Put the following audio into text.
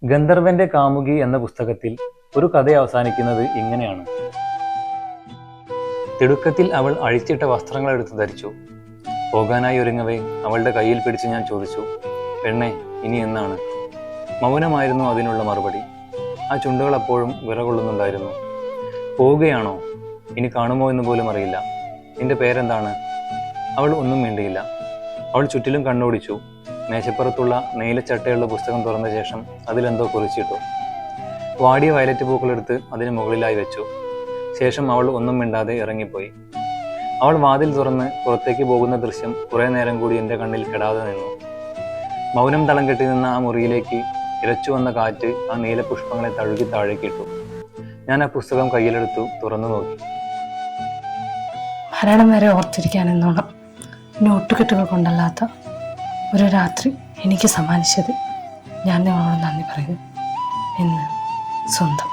ഗന്ധർവന്റെ കാമുകി എന്ന പുസ്തകത്തിൽ ഒരു കഥ അവസാനിക്കുന്നത് ഇങ്ങനെയാണ്. തിടുക്കത്തിൽ അവൾ അഴിച്ചിട്ട വസ്ത്രങ്ങൾ എടുത്ത് ധരിച്ചു. പോകാനായി ഒരുങ്ങവേ അവളുടെ കയ്യിൽ പിടിച്ച് ഞാൻ ചോദിച്ചു, പെണ്ണെ, ഇനി എന്നാണ്? മൗനമായിരുന്നു അതിനുള്ള മറുപടി. ആ ചുണ്ടുകൾ അപ്പോഴും വിറകൊള്ളുന്നുണ്ടായിരുന്നു. പോവുകയാണോ? ഇനി കാണുമോ എന്ന് പോലും അറിയില്ല. നിന്റെ പേരെന്താണ്? അവൾ ഒന്നും മിണ്ടിയില്ല. അവൾ ചുറ്റിലും കണ്ണോടിച്ചു. മേശപ്പുറത്തുള്ള നീലച്ചട്ടയുള്ള പുസ്തകം തുറന്ന ശേഷം അതിലെന്തോ കുറിച്ചിട്ടു. വാടിയ വയലറ്റ് പൂക്കളെടുത്ത് അതിന് മുകളിലായി വെച്ചു. ശേഷം അവൾ ഒന്നും മിണ്ടാതെ ഇറങ്ങിപ്പോയി. അവൾ വാതിൽ തുറന്ന് പുറത്തേക്ക് പോകുന്ന ദൃശ്യം കുറേ നേരം കൂടി എൻ്റെ കണ്ണിൽ കെടാതെ നിന്നു. മൗനം തളം കെട്ടി നിന്ന ആ മുറിയിലേക്ക് ഇരച്ചു വന്ന കാറ്റ് ആ നീലപുഷ്പങ്ങളെ തഴുകി താഴേക്കിട്ടു. ഞാൻ ആ പുസ്തകം കയ്യിലെടുത്തു തുറന്നു നോക്കി. മരണം വരെ ഓർത്തിരിക്കാനെന്നോണം നോട്ടുകെട്ടുകൾ കൊണ്ടല്ലാത്ത ഒരു രാത്രി എനിക്ക് സമ്മാനിച്ചത് ഞാൻ നിങ്ങളോട് നന്ദി പറയുന്നു. എന്ന് സ്വന്തം.